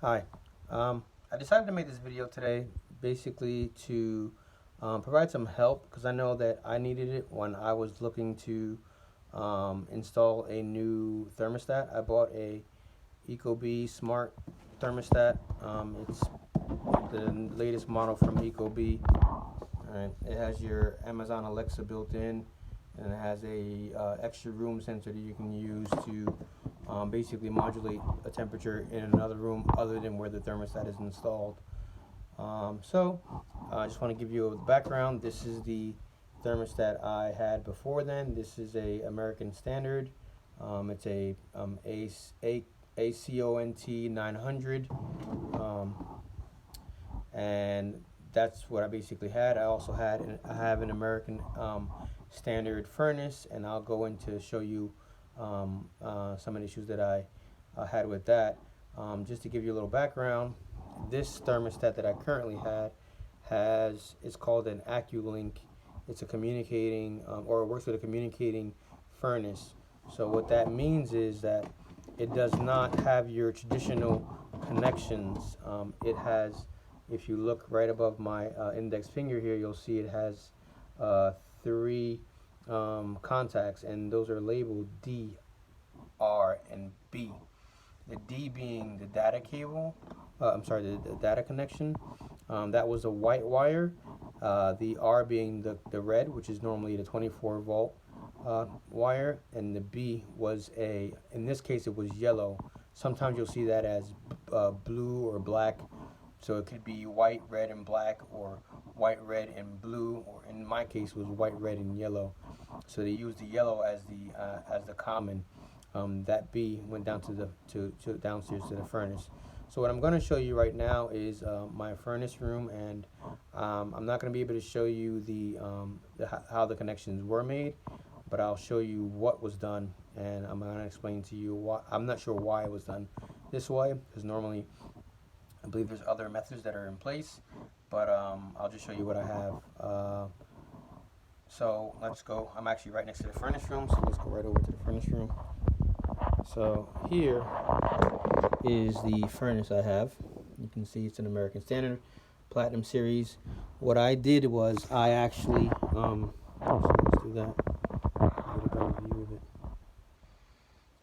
Hi. I decided to make this video today basically to provide some help because I know that I needed it when I was looking to install a new thermostat. I bought a Ecobee smart thermostat. It's the latest model from Ecobee. And it has your Amazon Alexa built in, and it has a extra room sensor that you can use to basically modulate a temperature in another room other than where the thermostat is installed. I just want to give you a background. This is the thermostat I had before then. This is a American Standard. It's a ACONT 900. Um, and that's what I basically had. I have an American Standard furnace, and I'll go into show you some of the issues that I had with that. Just to give you a little background, this thermostat that I currently has it's called an AccuLink. It's a communicating or it works with a communicating furnace. So what that means is that it does not have your traditional connections. It has, if you look right above my index finger here, you'll see it has three contacts, and those are labeled D, R, and B. The D being the data cable, the data connection. That was a white wire. The R being the red, which is normally the 24 volt wire, and the B was in this case, it was yellow. Sometimes you'll see that as blue or black. So it could be white, red, and black, or white, red, and blue, or in my case, it was white, red, and yellow. So they used the yellow as the common. That B went down to downstairs to the furnace. So what I'm going to show you right now is my furnace room, and I'm not going to be able to show you how the connections were made, but I'll show you what was done, and I'm going to explain to you why. I'm not sure why it was done this way, because normally I believe there's other methods that are in place, but I'll just show you what I have. So let's go. I'm actually right next to the furnace room, so let's go right over to the furnace room. So here is the furnace I have. You can see it's an American Standard Platinum Series. What I did was I actually, let's do that. Get a better view of it.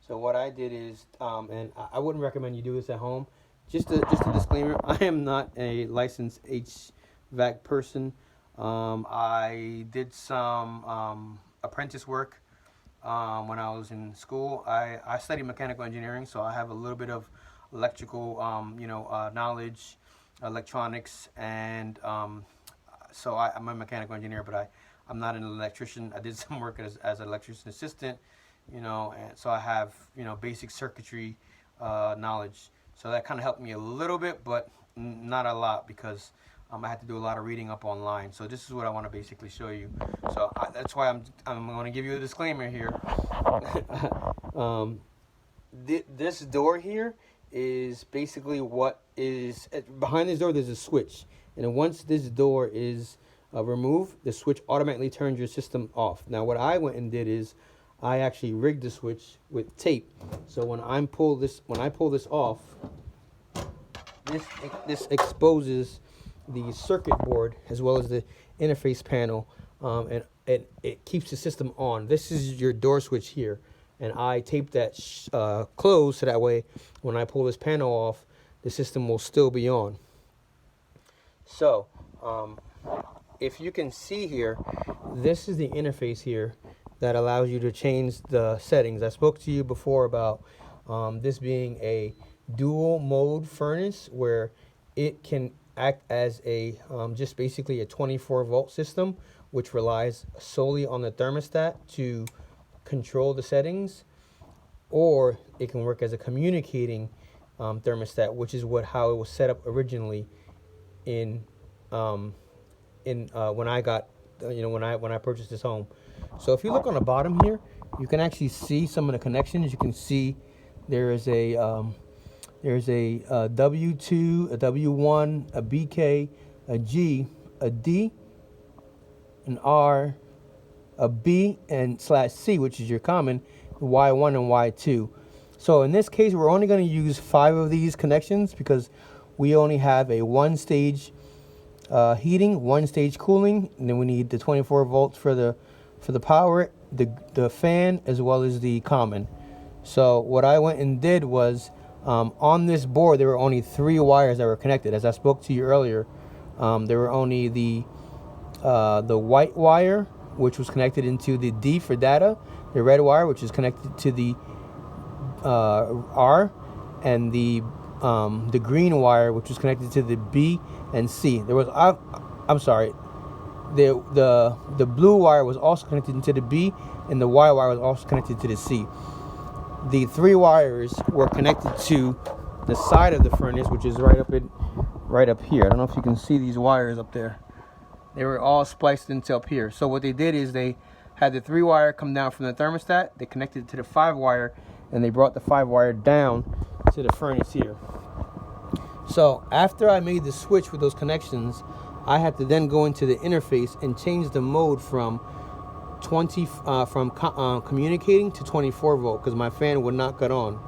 So what I did is, and I wouldn't recommend you do this at home. Just a disclaimer, I am not a licensed HVAC person. I did some apprentice work when I was in school. I studied mechanical engineering, so I have a little bit of electrical, knowledge, electronics, and I'm a mechanical engineer, but I'm not an electrician. I did some work as an electrician assistant, and so I have, basic circuitry knowledge. So that kind of helped me a little bit, but not a lot, because I had to do a lot of reading up online. So this is what I want to basically show you. So that's why I'm going to give you a disclaimer here. This door here is basically what is behind this door. There's a switch, and once this door is removed, the switch automatically turns your system off. Now what I went and did is I actually rigged the switch with tape. So when I pull this off, this exposes the circuit board as well as the interface panel, and it keeps the system on. This is your door switch here, and I taped that closed so that way when I pull this panel off, the system will still be on. So if you can see here, this is the interface here that allows you to change the settings. I spoke to you before about this being a dual mode furnace, where it can act as a just basically a 24 volt system, which relies solely on the thermostat to control the settings, or it can work as a communicating thermostat, which is how it was set up originally in when I got when I purchased this home. So if you look on the bottom here, you can actually see some of the connections. You can see there is a W2, a W1, a BK, a G, a D, an R, a B, and /C, which is your common, Y1 and Y2. So in this case, we're only going to use 5 of these connections because we only have a 1-stage heating, 1-stage cooling, and then we need the 24 volts for the power, the fan, as well as the common. So what I went and did was, on this board there were only 3 wires that were connected. As I spoke to you earlier, there were only the white wire, which was connected into the D for data, the red wire, which is connected to the R, and the green wire, which was connected to the B and C. There was I'm sorry, the blue wire was also connected into the B, and the white wire was also connected to the C. The 3 wires were connected to the side of the furnace, which is right up here. I don't know if you can see these wires up there. They were all spliced into up here. So what they did is they had the 3 wire come down from the thermostat. They connected it to the 5 wire, and they brought the 5 wire down to the furnace here. So after I made the switch with those connections, I had to then go into the interface and change the mode from communicating to 24 volt because my fan would not cut on.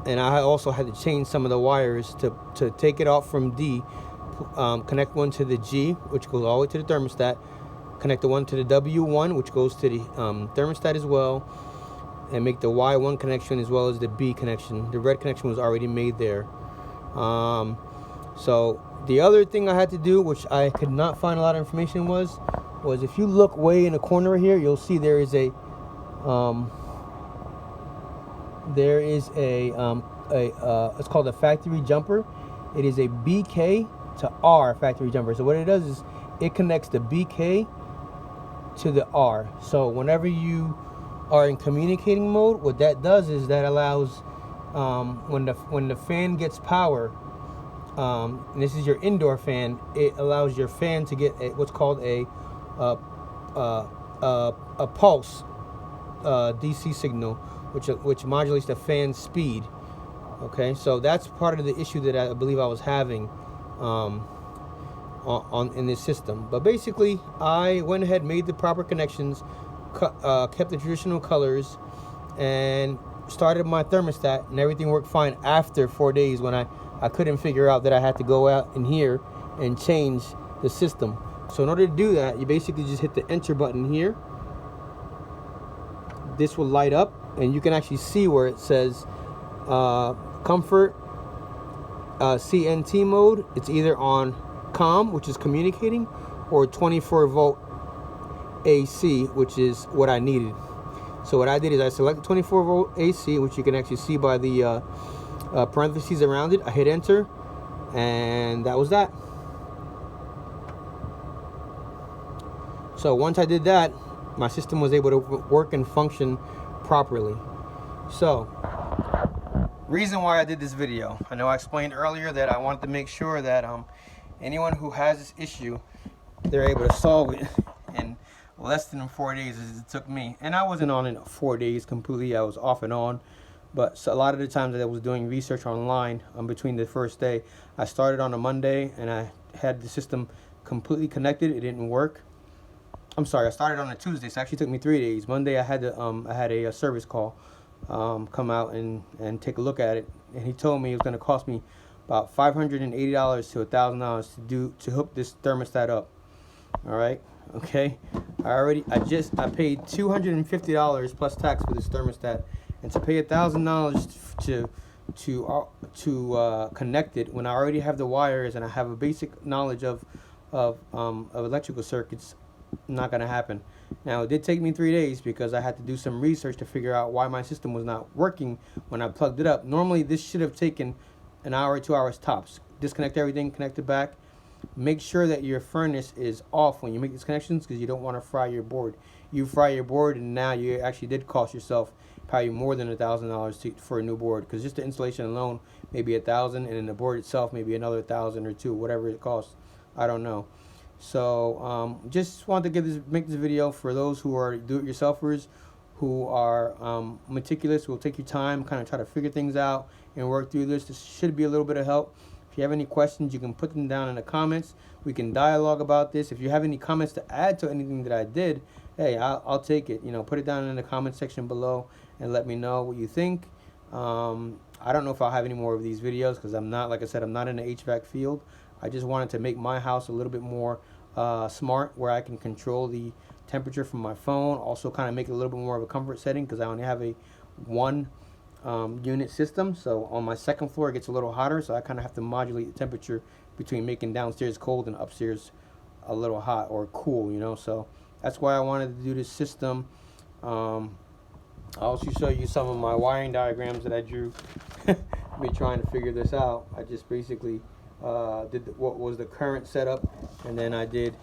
And I also had to change some of the wires to take it off from D, connect one to the G, which goes all the way to the thermostat, connect the one to the W1, which goes to the thermostat as well, and make the Y1 connection as well as the B connection. The red connection was already made there. So the other thing I had to do, which I could not find a lot of information, was if you look way in the corner here, you'll see there is a it's called a factory jumper. It is a BK to R factory jumper. So what it does is it connects the BK to the R. So whenever you are in communicating mode, what that does is that allows when the fan gets power, and this is your indoor fan, it allows your fan to get what's called a pulse DC signal, which modulates the fan speed. Okay, so that's part of the issue that I believe I was having in this system. But basically, I went ahead, made the proper connections, kept the traditional colors, and started my thermostat, and everything worked fine after 4 days when I couldn't figure out that I had to go out in here and change the system. So in order to do that, you basically just hit the enter button here. This will light up, and you can actually see where it says comfort CNT mode. It's either on COM, which is communicating, or 24 volt AC, which is what I needed. So what I did is I selected 24 volt AC, which you can actually see by the parentheses around it. I hit enter, and that was that. So once I did that, my system was able to work and function properly. So, reason why I did this video, I know I explained earlier that I wanted to make sure that anyone who has this issue, they're able to solve it in less than 4 days as it took me. And I wasn't on in 4 days completely, I was off and on. But so a lot of the times that I was doing research online between the first day, I started on a Monday and I had the system completely connected. It didn't work. I'm sorry, I started on a Tuesday, so it actually took me 3 days. Monday I had a service call come out and take a look at it, and he told me it was going to cost me about $580 to $1,000 to hook this thermostat up. All right, okay. I paid $250 plus tax for this thermostat, and to pay $1,000 to connect it when I already have the wires and I have a basic knowledge of electrical circuits, not going to happen. Now, it did take me 3 days because I had to do some research to figure out why my system was not working when I plugged it up. Normally, this should have taken an hour, 2 hours tops. Disconnect everything, connect it back. Make sure that your furnace is off when you make these connections because you don't want to fry your board. You fry your board, and now you actually did cost yourself probably more than $1,000 for a new board, because just the installation alone maybe $1,000, and then the board itself maybe another $1,000 or $2,000, whatever it costs. I don't know. So just wanted to make this video for those who are do-it-yourselfers, who are meticulous, who will take your time, kind of try to figure things out and work through this. This should be a little bit of help. If you have any questions, you can put them down in the comments. We can dialogue about this. If you have any comments to add to anything that I did, hey, I'll take it. You know, put it down in the comment section below, and let me know what you think. I don't know if I'll have any more of these videos because I'm not, like I said, I'm not in the HVAC field. I just wanted to make my house a little bit more smart, where I can control the temperature from my phone. Also kind of make it a little bit more of a comfort setting because I only have a one unit system. So on my second floor it gets a little hotter, so I kind of have to modulate the temperature between making downstairs cold and upstairs a little hot or cool, you know. So that's why I wanted to do this system. I'll also show you some of my wiring diagrams that I drew me trying to figure this out. I just basically did what was the current setup, and then I did,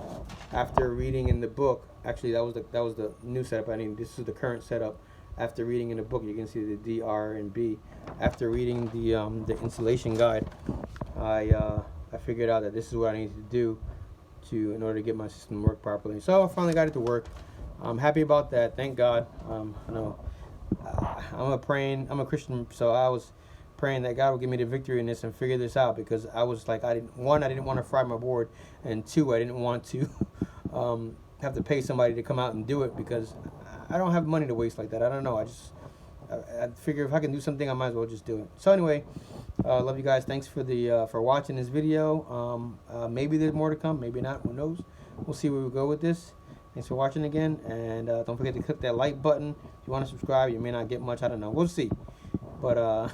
after reading in the book, actually that was the new setup I needed. This is the current setup. After reading in the book, you can see the D, R, and B. After reading the installation guide, I figured out that this is what I needed to do in order to get my system to work properly. So I finally got it to work. I'm happy about that. Thank God. I know I'm a Christian, so I was praying that God would give me the victory in this and figure this out, because I was like, I didn't want to fry my board, and two, I didn't want to have to pay somebody to come out and do it, because I don't have money to waste like that. I don't know. I figure if I can do something, I might as well just do it. So anyway, love you guys. Thanks for watching this video. Maybe there's more to come. Maybe not. Who knows? We'll see where we go with this. Thanks for watching again, and don't forget to click that like button. If you want to subscribe, you may not get much. I don't know. We'll see. But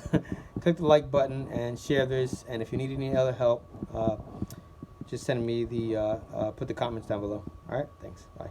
click the like button and share this. And if you need any other help, just send me put the comments down below. All right. Thanks. Bye.